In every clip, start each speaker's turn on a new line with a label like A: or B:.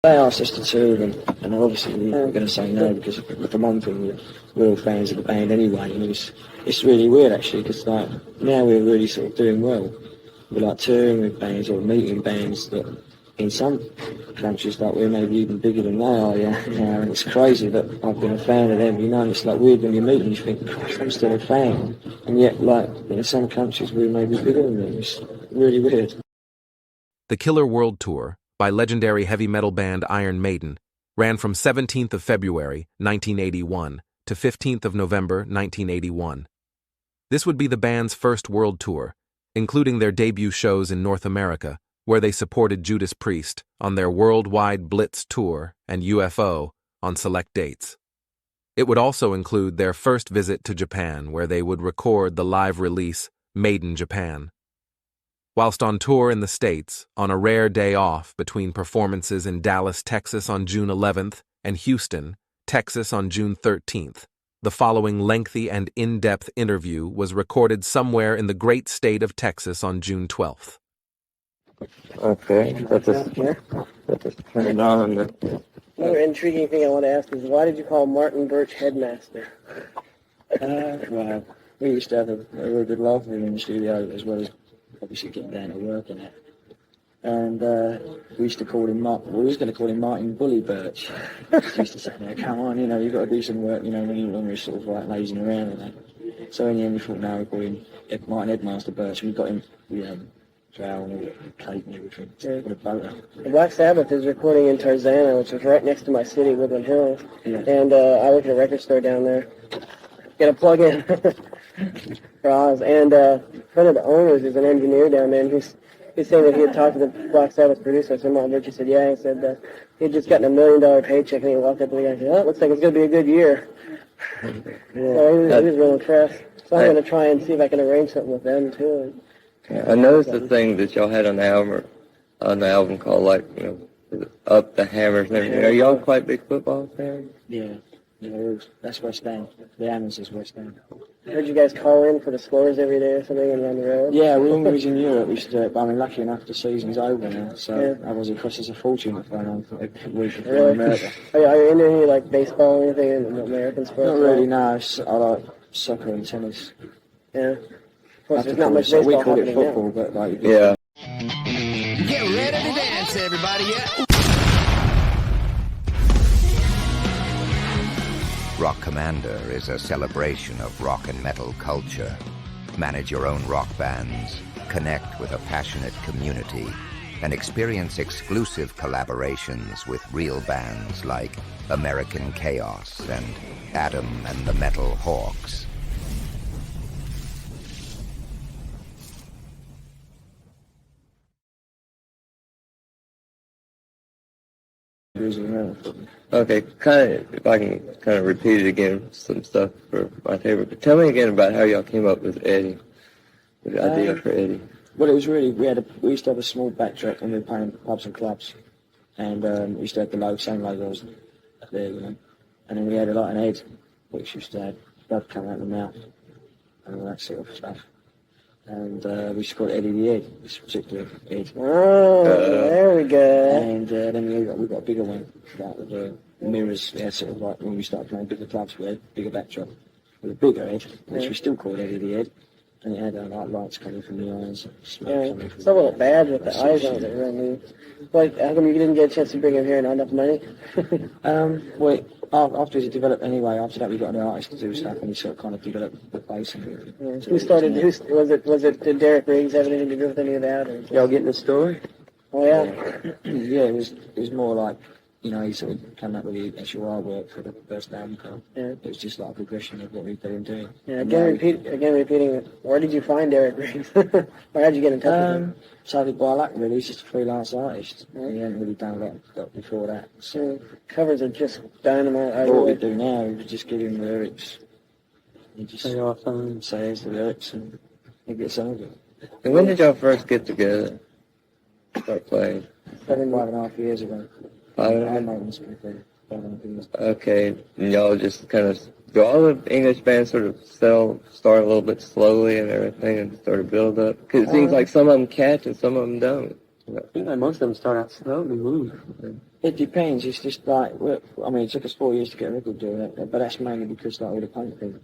A: They asked us to tour them, and obviously we were going to say no because, for one thing, we're all fans of the band anyway, and it's really weird actually because like now we're really sort of doing well. We're like touring with bands or meeting bands that in some countries like we're maybe even bigger than they are, and it's crazy that I've been a fan of them, and it's like weird when you meet them, you think, Christ, I'm still a fan, and yet like in some countries we're maybe bigger than them. It's really weird.
B: The Killer World Tour, by legendary heavy metal band Iron Maiden, ran from 17th of February, 1981 to 15th of November, 1981. This would be the band's first world tour, including their debut shows in North America, where they supported Judas Priest on their worldwide Blitz tour and UFO on select dates. It would also include their first visit to Japan, where they would record the live release Maiden Japan. Whilst on tour in the States, on a rare day off between performances in Dallas, Texas on June 11th and Houston, Texas on June 13th, the following lengthy and in-depth interview was recorded somewhere in the great state of Texas on June 12th.
C: Okay, that's just turn it on.
D: Another intriguing thing I want to ask is, why did you call Martin Birch headmaster?
A: Well, we used to have a really good laugh with him in the studio as well as obviously getting down to work and that. And we used to call him we was going to call him Martin Bully Birch. He used to say, "No, come on, you've got to do some work, when we're sort of like lazing around and that." So in the end we thought, no, we call him Martin Headmaster Birch, and we got him, drow and all the cake and everything, with a boat.
D: The Black Sabbath is recording in Tarzana, which is right next to my city, Woodland Hills. Yeah. And I work at a record store down there. Get a plug-in for Oz. And one of the owners is an engineer down there, and he's saying that he had talked to the Black Sabbath producer. I said, Martin Birch, he said, yeah. He said he had just gotten $1 million paycheck, and he walked up to the guy and said, oh, it looks like it's going to be a good year. So he was real impressed. So I'm going to try and see if I can arrange something with them, too.
C: I noticed the thing that y'all had on the album called, Up the Hammers and everything. Are y'all quite big football fans?
A: Yeah, that's West End. The Hammers is West End.
D: I heard you guys call in for the scores every day or something and on the road.
A: Yeah, when we was in Europe, we used to do it, but lucky enough, the season's over now, so otherwise it costs us a fortune to phone on every week in America.
D: Are you into any, baseball or anything in American sports?
A: Not really, no. I like soccer and tennis.
D: Yeah. Of course, there's not much baseball.
A: We call it football,
D: now.
A: But
C: yeah.
E: Get ready to dance, everybody, yeah.
F: Rock Commander is a celebration of rock and metal culture. Manage your own rock bands, connect with a passionate community, and experience exclusive collaborations with real bands like American Chaos and Adam and the Metal Hawks.
C: Okay, if I can kind of repeat it again, some stuff for my favorite. But tell me again about how y'all came up with Eddie, the idea for Eddie.
A: Well, it was really, we used to have a small backtrack when we were playing pubs and clubs, and we used to have the same logos up there, and then we had an head, which used to have blood coming out of the mouth, and all that sort of stuff. And we used to call it Eddie the Head, this particular head.
D: Oh, there we go.
A: And then we got a bigger one, with the mirrors. We had sort of when we started playing bigger clubs, we had bigger backdrop with a bigger head, which we still called Eddie the Head. And it had lights coming from the eyes. Coming from
D: it's a little bad with the eyes on it, really. How come you didn't get a chance to bring him here and not enough money?
A: After he developed anyway, after that we got an artist to do stuff, and he sort of kind of developed the bass and everything.
D: Yeah. Was it did Derek Riggs have anything to do with any of that? Or?
C: Y'all getting the story?
D: Oh yeah.
A: Yeah, it was more like, he sort of came up with the actual artwork for the first album. Yeah. It was just like a progression of what we've been doing.
D: Yeah, repeating it. Where did you find Derek Riggs? Or how'd you get in touch with him?
A: So by luck, really. He's just a freelance artist. Yeah. He hadn't really done a lot before that. So
D: covers are just dynamite.
A: What we do now is just give him the lyrics. He just says the lyrics and he gets over it.
C: And when did y'all first get together? Start playing?
A: 5.5 years ago.
C: 5.5? Okay, and y'all just kind of, do all the English bands sort of start a little bit slowly and everything and sort of build up? Because it seems like some of them catch and some of them don't.
G: I think most of them start out slow and move.
A: It depends. It's just like, I mean, it took us 4 years to get a record deal, but that's mainly because like all the paint thing.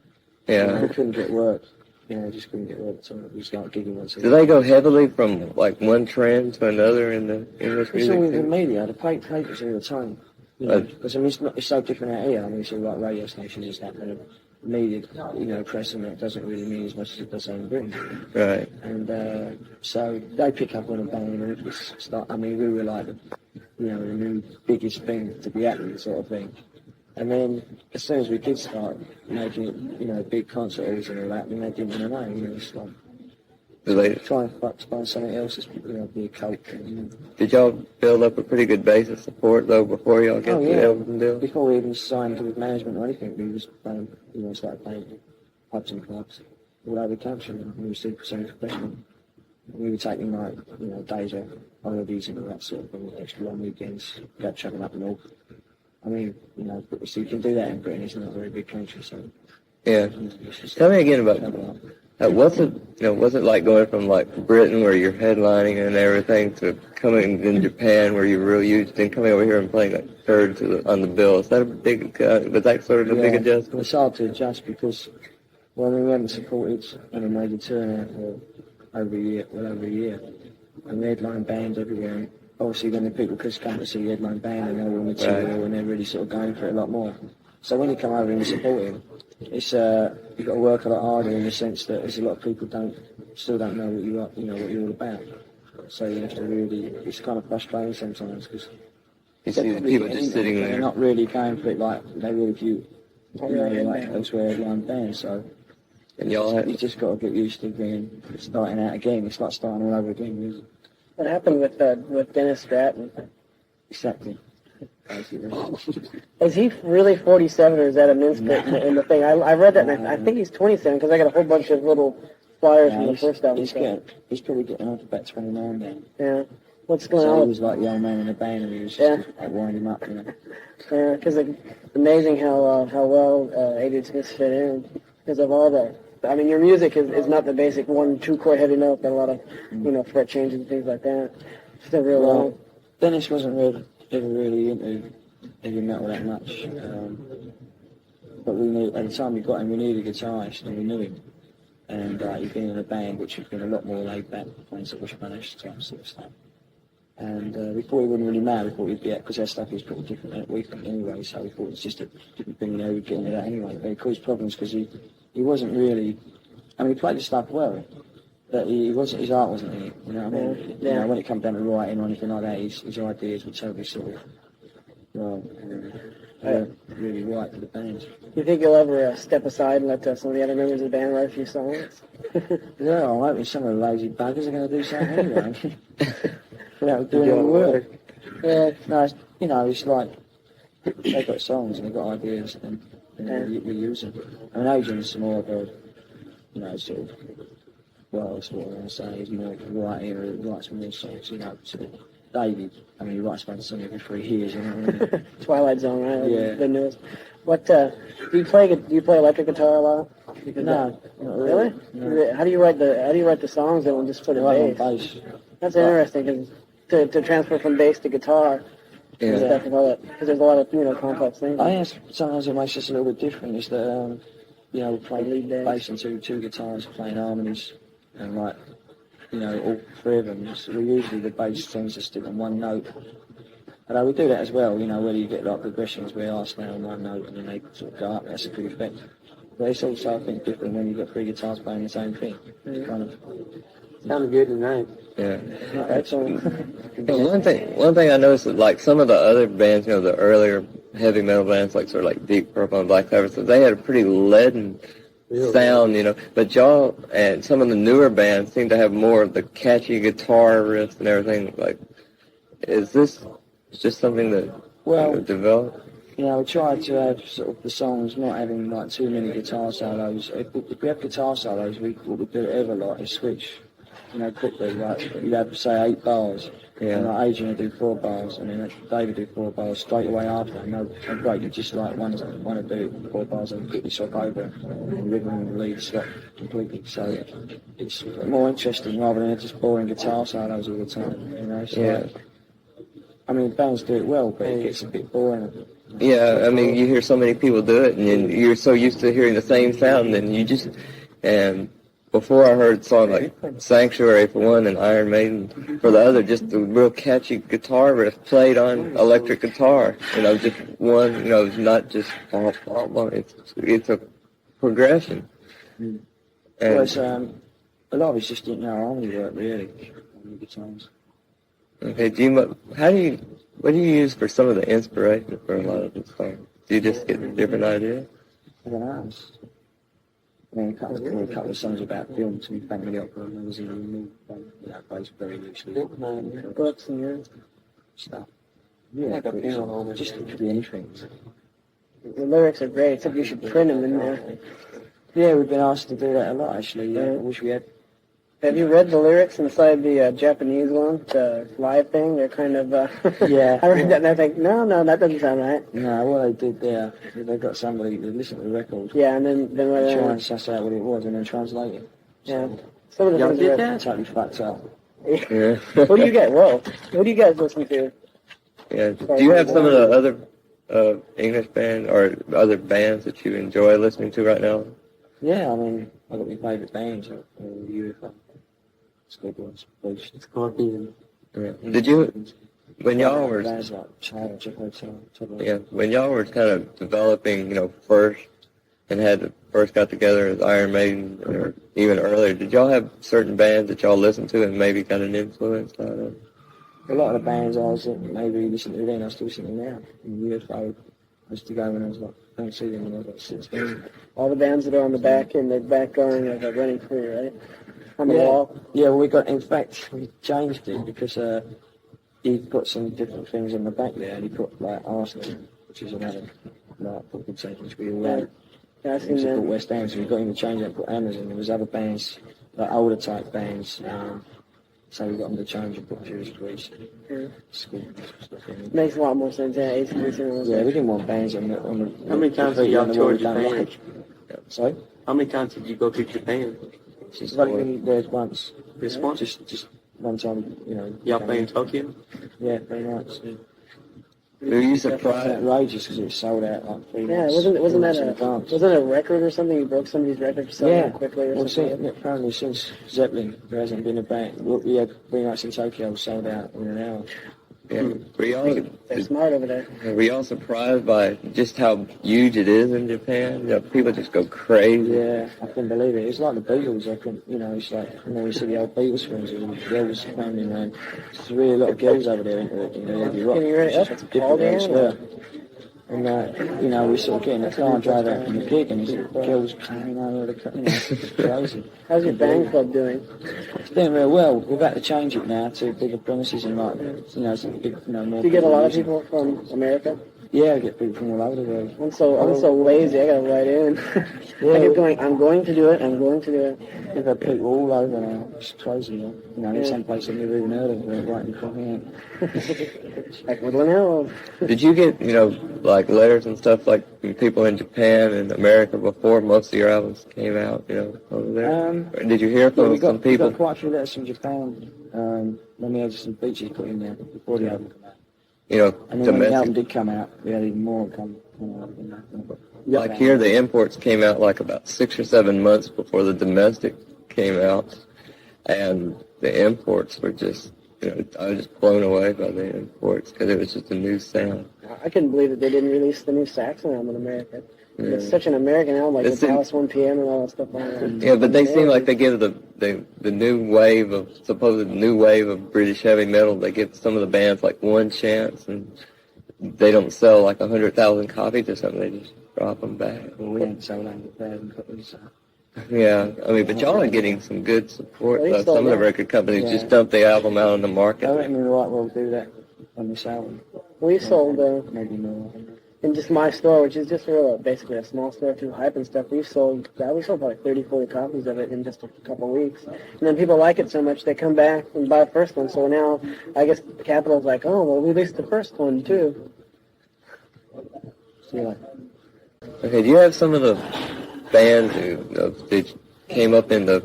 C: Yeah.
A: We couldn't get work. Just couldn't get work. So we just got gigging once a
C: Do
A: week.
C: they go heavily from like one trend to another in the English
A: It's
C: music
A: all in the
C: scene?
A: media. The papers all the time. Because I mean, it's so different out here. I mean, it's all like radio stations and stuff, and media, press and that doesn't really mean as much as it does in Britain.
C: Right.
A: And so they pick up on a bang, and it's start. I mean, we were like the new biggest thing to be happening, sort of thing. And then as soon as we did start making it, big concert halls and all that, then they didn't want to know. It's like
C: Do they?
A: try and find something else that's be a cult.
C: Did y'all build up a pretty good base of support though before y'all get the album deal?
A: Before we even signed with management or anything, we was playing, started playing pubs and clubs all over the country. And we were super professional. We were taking days off, holidays and all that sort of thing, extra long weekends, go travelling up north. I mean, so you can do that in Britain. It's not a very big country, so.
C: Yeah. Tell me again about what's it like going from like Britain where you're headlining and everything to coming in Japan where you're real huge, then coming over here and playing like third on the bill? Is that a big? Was that sort of a big adjustment?
A: It's hard to adjust because we haven't supported any major tour now for over a year, and we headline bands everywhere. And obviously, when the people come to see the headline band and they're all material and they're really sort of going for it a lot more. So when you come over and you support him, it's you've got to work a lot harder in the sense that there's a lot of people still don't know what what you're all about. So you have to really, it's kind of frustrating sometimes because
C: you see the people just sitting there.
A: They're not really going for it like they really view, like elsewhere headline bands. So
C: and you
A: just got to get used to starting out again. It's like starting all over again. Really.
D: What happened with Dennis Stratton?
A: Exactly.
D: Is he really 47 or is that a misprint in the thing? I read that and I think he's 27 because I got a whole bunch of little flyers from the first album.
A: He's probably getting on to about 29 now.
D: Yeah. What's going
A: so
D: on?
A: He was like the old man in the band and he was just winding him up,
D: Yeah, because it's amazing how well Adrian Smith fit in because of all the. I mean, your music is not the basic 1-2 chord heavy note, but a lot of fret changes and things like that. It's a real.
A: Dennis wasn't ever really into heavy metal that much, but we knew at the time we got him, we needed a guitarist and we knew him, and he'd been in a band which had been a lot more laid back, playing sort of Spanish type sort of stuff. And we thought it wouldn't really matter. We thought he'd be because our stuff is pretty different than we think anyway. So we thought it's just a different thing. We'd get into that anyway. But it caused problems because he wasn't really. I mean, he played the stuff well, but his art wasn't in it. You know what I mean?
D: Yeah.
A: When it comes down to writing or anything like that, his ideas were totally sort of really right for the band.
D: Do you think you'll ever step aside and let some of the other members of the band write a few songs?
A: Yeah, I'm hoping some of the lazy buggers are going to do something anyway. Without doing all the work. Yeah, no, it's like they've got songs and they've got ideas and we use them. I mean, Adrian's more of a, sort of, well, that's what I want to say, he's more of a writer who writes more songs, sort of David. I mean, he writes about a song every 3 years, you know what I mean?
D: Twilight Zone, right?
A: Yeah.
D: The newest. What, do you play electric guitar a lot?
A: No, not
D: really.
A: No.
D: How do you write the songs that will just put in bass? That's interesting because to transfer from bass to guitar and stuff and all that, because there's a lot of complex things.
A: I think sometimes it makes us a little bit different. Is that we play lead bass and two guitars playing harmonies and all 3 of them. So usually the bass tends to stick on one note. Although we do that as well, where you get like progressions where I stay on one note and then they sort of go up. That's a good effect. But it's also, I think, different when you've got 3 guitars playing the same thing. It's kind of sounded good tonight.
C: Yeah.
A: That's all.
C: One thing I noticed is like some of the other bands, the earlier heavy metal bands, like sort of like Deep Purple and Black Sabbath, so they had a pretty leaden sound, But y'all and some of the newer bands seem to have more of the catchy guitar riffs and everything. Like, is this just something that developed?
A: We tried to have sort of the songs not having like too many guitar solos. If we have guitar solos, what we do ever like is switch, quickly. Like you have say 8 bars, and like Adrian would do 4 bars, and then David do 4 bars straight away after. No break. You just like want to do 4 bars and quickly swap over, and rhythm and lead swap completely. So it's more interesting rather than just boring guitar solos all the time. So I mean, bands do it well, but it gets a bit boring.
C: Yeah, I mean, you hear so many people do it, and you're so used to hearing the same sound, and you just, and before I heard songs like Sanctuary for one and Iron Maiden for the other, just the real catchy guitar riff played on electric guitar, just one, not just, it's a progression.
A: Well,
C: And,
A: it's, a lot of it's just, harmony work, really, on the guitars.
C: okay, what do you use for some of the inspiration for a lot of the songs? Do you just get different ideas?
A: I don't know. I mean, a couple of songs about films and family opera, and there was a new plays very loosely.
D: Books and your
A: Stuff. Yeah, but just it could be anything.
D: the lyrics are great, except you should print them in there.
A: Yeah, we've been asked to do that a lot, actually. Yeah, I wish we had.
D: Have you read the lyrics inside the Japanese one, the live thing? They're kind of,
A: Yeah.
D: I read that and I think, no, that doesn't sound right.
A: No, what they did there, they got somebody to listen to the record,
D: Yeah, and then
A: try
D: when,
A: and suss out what it was, and then translate it.
D: yeah, some of the
A: Y'all
D: things
A: did
D: are
A: that? Totally fucked up.
C: Yeah.
D: What do you guys? Whoa! What do you guys listen to?
C: Yeah. Do you have some of the other English band or other bands that you enjoy listening to right now?
A: Yeah, I mean, I got my favourite bands, UFO, Schoolboys, Birch, Scorpion.
C: Yeah. Did you, when y'all were,
A: Bands like Child, Chip Hotel,
C: yeah, when y'all were kind of developing, first and first got together as Iron Maiden or even earlier, did y'all have certain bands that y'all listened to and maybe got an influence out of?
A: A lot of the bands I was maybe listening to then, I still listen to now. In UFO, I used to go when I was like, I don't see them when I was like 16.
D: All the bands that are on the back and they're back going like a running free, right? On the wall.
A: Yeah, well, in fact, we changed it because he put some different things on the back there, and he put like Arsenal, which is another football team which we all had.
D: Yeah, I've
A: It
D: seen
A: was
D: that.
A: called West Ham, so we got him to change it and put Amazon. There was other bands, like older type bands, so we got him to change and put Judas Priest, school stuff in it.
D: Makes a lot more sense. Yeah, AC/DC and
A: Yeah, we didn't want bands on the.
G: How many times have y'all toured Japan?
A: Sorry?
G: How many times did you go to Japan?
A: It's like we there once.
G: This one?
A: Just one time,
G: Y'all play in Tokyo?
A: Yeah, very much.
C: Were you
A: It's
C: surprised?
A: outrageous because it was sold out like 3
D: Yeah,
A: months.
D: wasn't that
A: in
D: a
A: advance.
D: wasn't a record or something? You broke somebody's record for selling it quickly or
A: Well,
D: something.
A: apparently since Zeppelin, there hasn't been a band. We had 3 nights in Tokyo sold out in an hour.
C: Yeah.
D: They're smart over there.
C: Were y'all surprised by just how huge it is in Japan? People just go crazy.
A: Yeah, I couldn't believe it. It's like the Beatles. I couldn't, it's like, you see the old Beatles films, and girls pounding around. There's really a lot of girls over there into it, every rock.
D: Can you read it up?
A: It's
D: It's all
A: different
D: there.
A: elsewhere. And, we sort of get in the car and drive out from the gig, and there's girls coming over the, it's crazy.
D: How's your band club doing?
A: It's doing real well. We've had to change it now to bigger premises and some big, more.
D: Do you get a lot of
A: using.
D: people from America?
A: Yeah, I get people from all over the world.
D: I'm so lazy. I gotta write in. I keep going. I'm going to do it. I'm going to do it.
A: We've had people all over now. It's crazy, in some places I've never even heard of, they're writing for me.
D: Like Woodland Hills.
C: Did you get, like letters and stuff like from people in Japan and America before most of your albums came out, over there? Or did you hear from some
A: We
C: people?
A: got quite a few letters from Japan. When we had some beaches put in there before the album came out. And then when the album
C: Domestic.
A: did come out, we had even more come out.
C: Like here, the imports came out like about 6 or 7 months before the domestic came out. And the imports were just, I was just blown away by the imports because it was just a new sound.
D: I couldn't believe that they didn't release the new Saxon album in America. It's such an American album, like
C: It's
D: the
C: in-
D: Dallas 1 PM and all that stuff on it.
C: Yeah, but they seem like they give the new wave of, supposed new wave of British heavy metal, they give some of the bands like one chance and they don't sell like 100,000 copies or something, they just drop them back.
A: Well, we ain't sold 100,000 copies.
C: Yeah, I mean, but y'all are getting some good support.
D: Well, you
C: Some of the
D: sold out.
C: record companies
A: Yeah.
C: just dump the album out on the
A: I
C: market.
A: reckon we might well do that on this album.
D: We sold,
A: Maybe more.
D: in just my store, which is just basically a small store through Hype and stuff, we sold probably 30, 40 copies of it in just a couple weeks. And then people like it so much, they come back and buy the first one. So now, I guess Capitol's like, oh, well, we released the first one, too.
A: Yeah.
C: Okay, do you have some of the bands that came up in the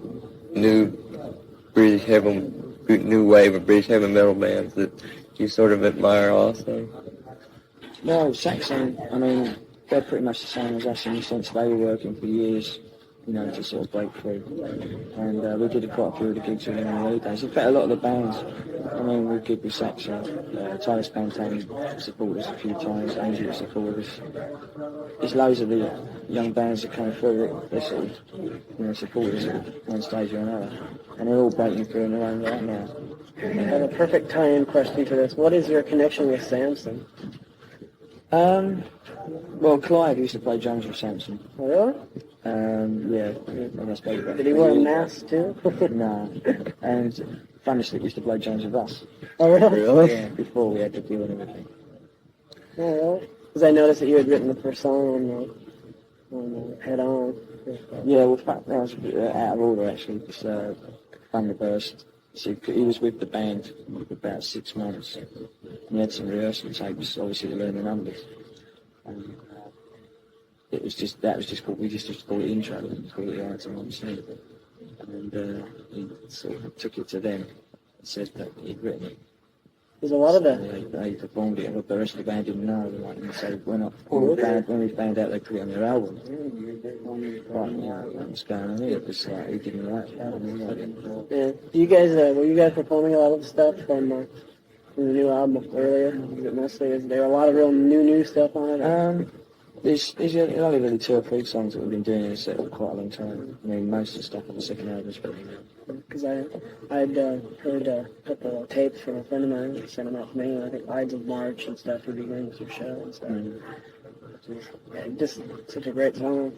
C: new wave of British heavy metal bands that you sort of admire also?
A: No, Saxon, I mean, they're pretty much the same as us in the sense they were working for years, you know, to sort of break through. And we did quite a few of the gigs with them in the early days. In fact, a lot of the bands, I mean, we did with Saxon. Tyler Spantane supported us a few times, Angel supported us. There's loads of the young bands that come through that they sort of, you know, support us at one stage or another. And they're all breaking through in their own right now.
D: I have a perfect tie-in question to this. What is your connection with Samson?
A: Well, Clive used to play drums with Samson.
D: Oh, really?
A: Yeah, and I spoke about
D: Did he wear a mask too?
A: No. And Thunderstick used to play drums with us.
D: Oh, really?
C: Really?
A: Yeah, before we had the deal and everything.
D: Oh, really? Because I noticed that you had written the first song on Head On.
A: Yeah, well, that was a bit out of order actually, because Thunderburst, see, he was with the band for about 6 months. And he had some rehearsal tapes, obviously, to learn the numbers. And it was just, that was just called, we just used to call it intro, and call it the item on the scene. And he sort of took it to them and said that he'd written it.
D: There's a lot of that.
A: They performed it, but the rest of the band didn't know. Like, and so when we found out they put it on their album, right, you know, what was going on here? It was like, he didn't like it.
D: Yeah. Do you guys, were you guys performing a lot of the stuff from the new album earlier? Is there a lot of real new stuff on it?
A: There's only really 2 or 3 songs that we've been doing in a set for quite a long time. I mean, most of the stuff on the second album is pretty new.
D: Because I'd heard a couple of tapes from a friend of mine that sent them out to me, and I think Ides of March and stuff would be going with your show and stuff. Yeah, just such a great song.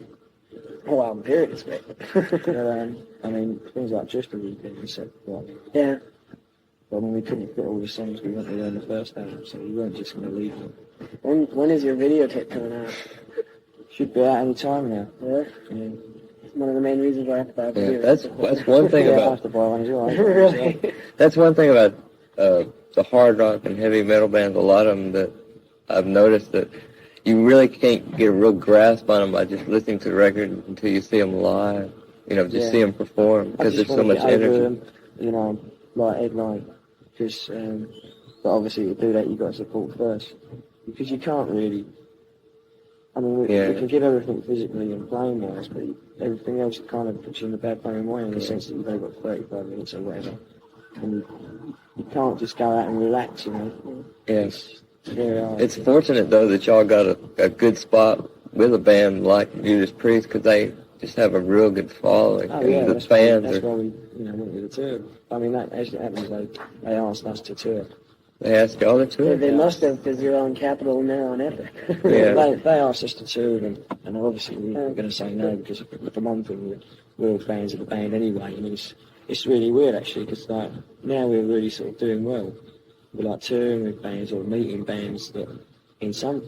D: The whole album period is great.
A: But, I mean, things like Just a Weekend we said, well,
D: Yeah.
A: but I mean, we couldn't fit all the songs we wanted on the first album, so we weren't just going to leave them.
D: When is your videotape coming out?
A: Should be out any time now.
D: Yeah.
A: Yeah.
D: One of the main reasons why I have to buy a video.
C: That's one thing
A: Yeah, I
C: about
A: have to buy one as well.
D: Really?
C: that's one thing about the hard rock and heavy metal bands. A lot of them that I've noticed that you really can't get a real grasp on them by just listening to the record until you see them live. You know, just see them perform because there's so much energy.
A: You know, like headline, because but obviously to do that you've got to support first, because you can't really. I mean, we can give everything physically and playing wise, but everything else kind of puts you in a bad frame of mind in the sense that you've only got 35 minutes or whatever, and you can't just go out and relax, you know.
C: Yes.
A: It's
C: fortunate though that y'all got a good spot with a band like Judas Priest, because they just have a real good following.
A: Oh, yeah,
C: and the
A: that's
C: fans
A: why we, you know, went with the tour. I mean, that actually happens. They asked us to tour.
C: They asked y'all to tour.
D: They must have, because you're on Capitol now on Epic.
C: Yeah.
A: They asked us to tour, and obviously we were going to say no, because for one thing, we're all fans of the band anyway, and it's really weird actually, because like now we're really sort of doing well. We're like touring with bands or meeting bands that in some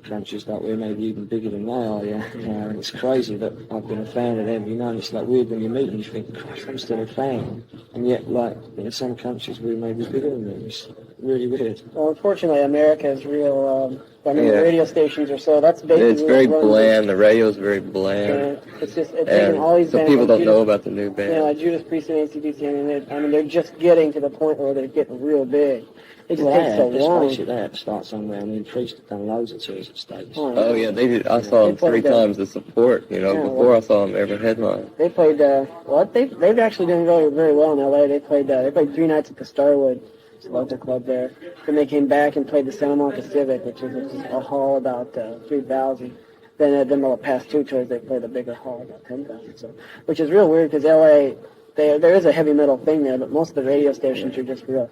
A: countries like we're maybe even bigger than they are, and it's crazy that I've been a fan of them, you know, and it's like weird when you meet them, you think, Christ, I'm still a fan, and yet like in some countries we're maybe bigger than them. It's really weird.
D: Well, unfortunately, America is real. I mean, the radio stations are so. That's basically.
C: It's very bland. The radio's very bland.
D: It's taking all these
C: so
D: bands.
C: people
D: like
C: don't know about the new band.
D: Yeah, like Judas Priest and AC/DC. I mean, they're just getting to the point where they're getting real big. It just takes so long.
A: They have to start somewhere. I mean, Priest have done loads of tours at States.
C: Oh yeah, they did. I saw them 3 times to support. You know, before I saw them ever headline.
D: They played. They've actually done very very well in LA. They played 3 nights at the Starwood. It's a local club there. Then they came back and played the Santa Monica Civic, which is a hall about 3,000. Then the past 2 tours they played a bigger hall, about 10,000. So, which is real weird because LA, there is a heavy metal thing there, but most of the radio stations are just real.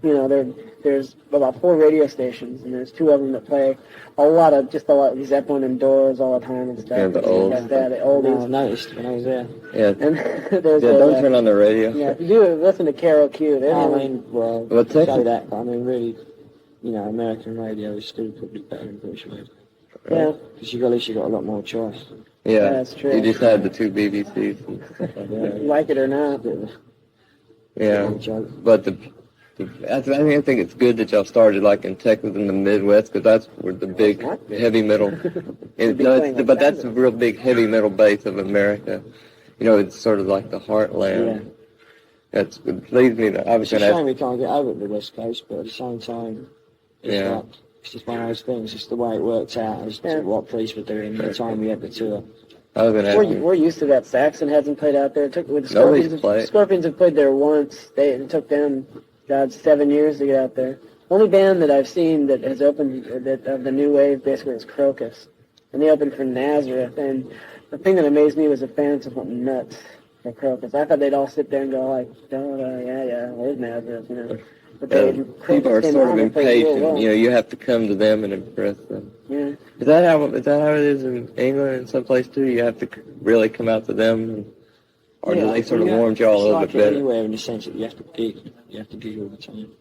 D: You know, there's about 4 radio stations, and there's 2 of them that play a lot of Zeppelin and Doors all the time and stuff.
C: Yeah, the old.
D: Like that, the oldies.
A: I noticed when I was there.
C: Yeah.
D: And there's
C: don't turn on the radio.
D: Yeah, if you do listen to Carol Q.
A: I mean,
C: What's
A: say
C: that?
A: that, but I mean, really, you know, American radio is still probably better than British radio.
D: Yeah.
A: Because at least you got a lot more choice.
C: Yeah,
D: that's true.
C: You just had the 2 BBCs. And stuff like that.
D: Like it or not.
C: Yeah, but I think it's good that y'all started like in Texas in the Midwest, because that's where the big heavy metal. But that's the real big heavy metal base of America. You know, it's sort of like the heartland. it leads me to, I was
A: It's a
C: going to
A: shame
C: ask,
A: we can't get over to the West Coast, but at the same time,
C: Yeah.
A: it's just one of those things. It's the way it worked out. It's what Priest were doing the time we had the tour.
C: I was going to ask,
D: We're used to that. Saxon hasn't played out there. It took with the
C: Nobody's
D: Scorpions.
C: played.
D: Scorpions have played there once. It took them, God, 7 years to get out there. Only band that I've seen that has opened that of the new wave basically is Crocus, and they opened for Nazareth. And the thing that amazed me was the fans just went nuts for Crocus. I thought they'd all sit there and go like, yeah, where's Nazareth, you know? But
C: people are
D: came
C: sort of
D: on and played real
C: impatient.
D: well.
C: You know, you have to come to them and impress them.
D: Yeah.
C: Is that how it is in England and someplace too? You have to really come out to them, or do they sort of warm you all a little bit better?
A: Anywhere in the sense that you have to gig. You have to gig all the time.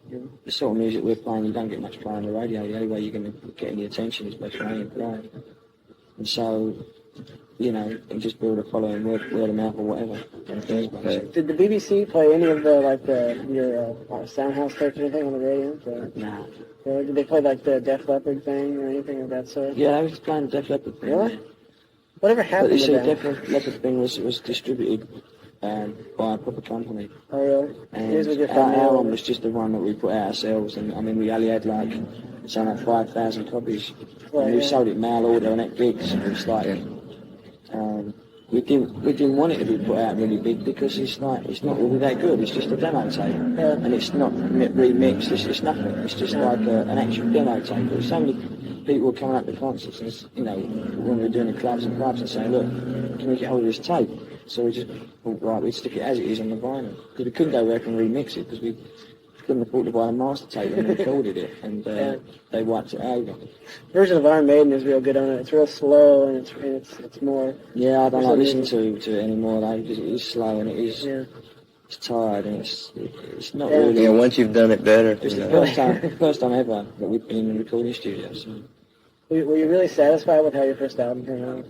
A: The sort of music we're playing, you don't get much play on the radio. The only way you're going to get any attention is by playing it live. And so, you know, and just build a following, word of mouth or whatever.
D: Did the BBC play any of your Soundhouse tapes or anything on the radio?
A: Nah.
D: Or did they play like the Def Leppard thing or anything of that sort?
A: Yeah, I was playing the Def Leppard thing.
D: Really? Whatever
A: But
D: happened
A: you
D: to
A: see,
D: that?
A: Def Leppard thing was distributed by a proper company.
D: Oh, really?
A: And
D: Yours was just
A: our
D: on
A: album was just the one that we put out ourselves, and I mean we only had like something like 5,000 copies, and we sold it mail order and at gigs. And it's like we didn't want it to be put out really big because it's not really that good. It's just a demo tape, and it's not remixed. It's nothing. It's just like an actual demo tape. There's so many people were coming up to concerts, and you know, when we were doing the clubs and saying, look, can we get hold of this tape? So we just thought, right, we'd stick it as it is on the vinyl. Because we couldn't go back and remix it because we couldn't afford to buy a master tape and recorded it, and they wiped it over.
D: Version of Iron Maiden is real good on it. It's real slow and it's more.
A: Yeah, I don't like listening to it anymore though, because it is slow and it is it's tired and it's not really.
C: Yeah, once you've done it better.
A: It's
C: you
A: the
C: know.
A: first time ever that we've been in the recording studio. So.
D: Were you really satisfied with how your first album came out?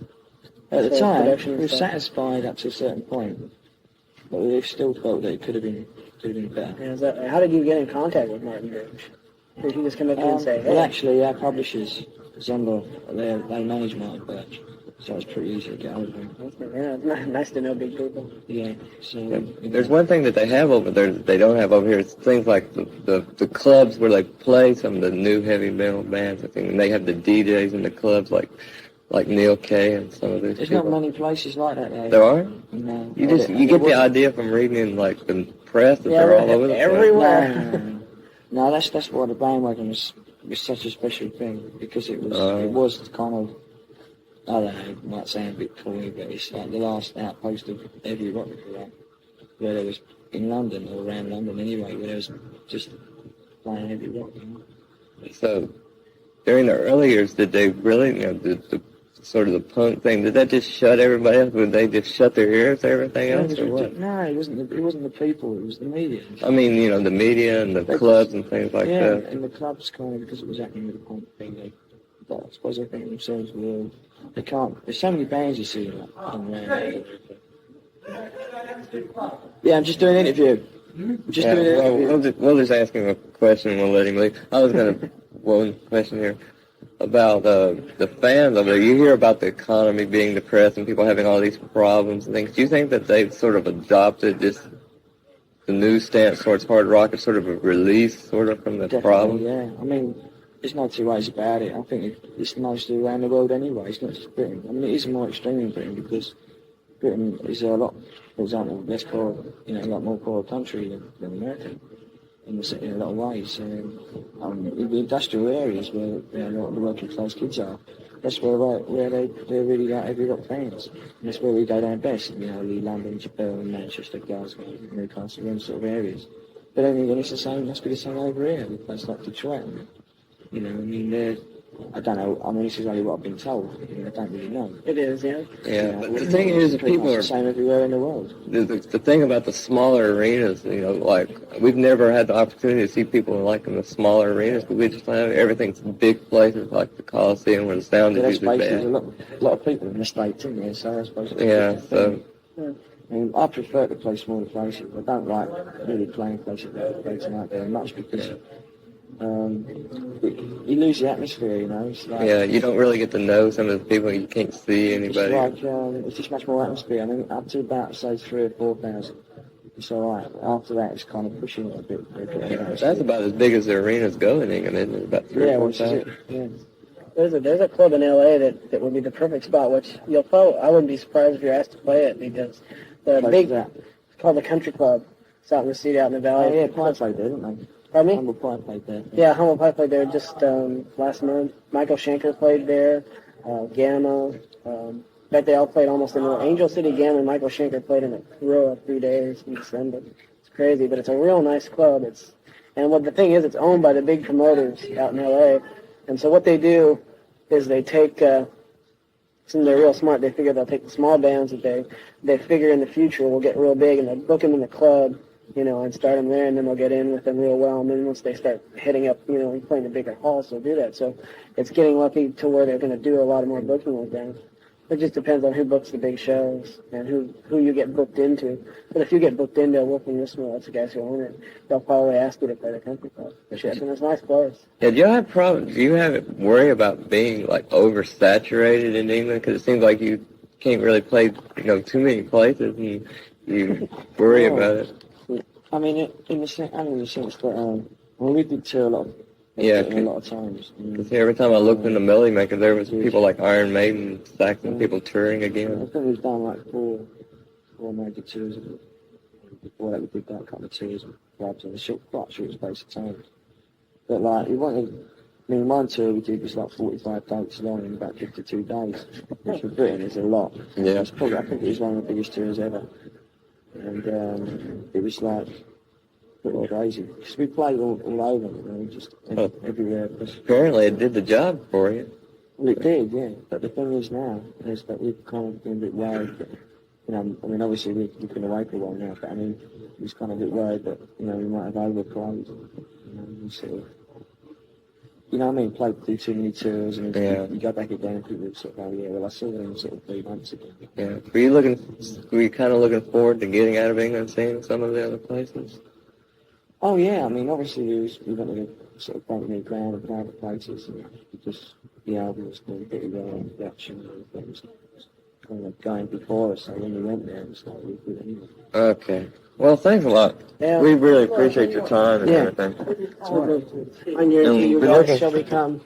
A: At the
D: So
A: time,
D: production
A: we
D: and
A: were
D: stuff?
A: satisfied up to a certain point, but we still felt that it could have been better.
D: Yeah, how did you get in contact with Martin Birch? Did he just come up to you and say, hey?
A: Well, actually, our publishers, Zombo, they manage Martin Birch, so it's pretty easy to get hold of them.
D: Yeah, it's nice to know big people.
A: Yeah, so...
C: There's one thing that they have over there that they don't have over here. It's things like the clubs where they play some of the new heavy metal bands, I think, and they have the DJs in the clubs like Neil Kay and some of those
A: There's
C: people.
A: not many places like that, though.
C: There aren't?
A: No.
C: You get the idea from reading in like the press that they're all over the place.
D: everywhere.
A: No, that's why the Bang-A-Gonzo was such a special thing, because it was kind of, I don't know, it might sound a bit corny, but it's like the last outpost of every rock band, where there was in London, or around London anyway, where there was just playing heavy rock. You know?
C: So during the early years, did they really, you know, the sort of the punk thing, did that just shut everybody up? Would they just shut their ears to everything else, or what?
A: No, it wasn't the people, it was the media.
C: I mean, you know, the media and the clubs and things like
A: yeah,
C: that.
A: and the clubs kind of, because it was happening with the punk thing, but I suppose they think themselves, well, they can't, there's so many bands you see around. Yeah, I'm just doing an interview.
C: We'll just ask him a question and we'll let him leave. I was going to, one question here about the fans over there. You hear about the economy being depressed and people having all these problems and things. Do you think that they've sort of adopted just the new stance towards hard rock as sort of a release sort of from the problem?
A: Yeah, I mean, there's no two ways about it. I think it's mostly around the world anyway. It's not just Britain. I mean, it is more extreme in Britain because Britain is a lot, for example, less poor, a lot more poor country than America in a lot of ways. In the industrial areas where a lot of the working class kids are, that's where they're really like heavy rock fans. And that's where we go down best. London, Japan, Manchester, Glasgow, Newcastle, them sort of areas. But then again, it's the same. Must be the same over here. In a place like Detroit. I don't know. I mean, this is only what I've been told. I don't really know.
D: It is, yeah.
C: Yeah, but the thing is, that people are
A: the same everywhere in the world.
C: The thing about the smaller arenas, like we've never had the opportunity to see people like in the smaller arenas, but we just have everything's big places like the Coliseum where the sound is usually bad.
A: There's a lot of people in the States in there, so I suppose. I prefer to play smaller places. I don't like really playing places like very much because. You lose the atmosphere, It's like,
C: you don't really get to know some of the people. You can't see anybody.
A: It's like it's just much more atmosphere. I mean, up to about say 3,000 or 4,000 it's alright. After that, it's kind of pushing it a bit.
C: That's about as big as the arenas go in England, isn't it? About 3 or 4
A: which is it.
C: thousand.
A: Yeah.
D: There's a club in LA that would be the perfect spot, which you'll probably, I wouldn't be surprised if you're asked to play it, because the
A: Close to that.
D: it's called the Country Club. It's out in the city, out in the valley.
A: Oh yeah, Pie played there, didn't they?
D: Pardon me?
A: Humble Pie played there.
D: Yeah, Humble Pie played there just last month. Michael Schenker played there. Gamma. In fact, they all played almost in a row. Angel City, Gamma, and Michael Schenker played in a row of 3 days in December. It's crazy, but it's a real nice club. And what the thing is, it's owned by the big promoters out in LA. And so what they do is they take, since they're real smart, they figure they'll take the small bands that they figure in the future will get real big, and they'll book them in the club, and start them there, and then they'll get in with them real well. And then once they start hitting up, and playing the bigger halls, they'll do that. So it's getting lucky to where they're going to do a lot of more booking with them. It just depends on who books the big shows and who you get booked into. But if you get booked into a Wolfing Whistle, that's the guys who own it. They'll probably ask you to play the country club. And it's a nice place.
C: Yeah, do you have problems? Do you have worry about being like oversaturated in England? Because it seems like you can't really play, too many places, and you worry about it.
A: I mean, in the sense that we did tour a lot.
C: Yeah,
A: a lot of times.
C: Because every time I looked into Melody Maker, there was people like Iron Maiden, Saxon, people touring
A: I
C: again.
A: think we've done like four major tours. Before that, we did that couple of tours with clubs in a quite short space of time. But like, one tour we did was like 45 dates long in about 52 days, which for Britain is a lot.
C: Yeah.
A: I think it was one of the biggest tours ever. And it was like pretty crazy. Because we played all over, just everywhere.
C: Apparently it did the job for you.
A: Well, it did, yeah. But the thing is now, is that we've kind of been a bit worried that, obviously we've been away for a while now, but we was kind of a bit worried that, we might have overplayed. We sort of, played too many tours, and you go back again and people sort of go, yeah, well, I saw them sort of 3 months ago.
C: Yeah. Were you kind of looking forward to getting out of England and seeing some of the other places?
A: Oh yeah, obviously we went to the sort of break new ground and private places, and just the album was doing pretty well on production, and things kind of going before us, so when we went there, it was like really good anyway.
C: Okay. Well, thanks a lot.
D: Yeah.
C: We really appreciate your time and everything.
D: I guarantee you guys shall become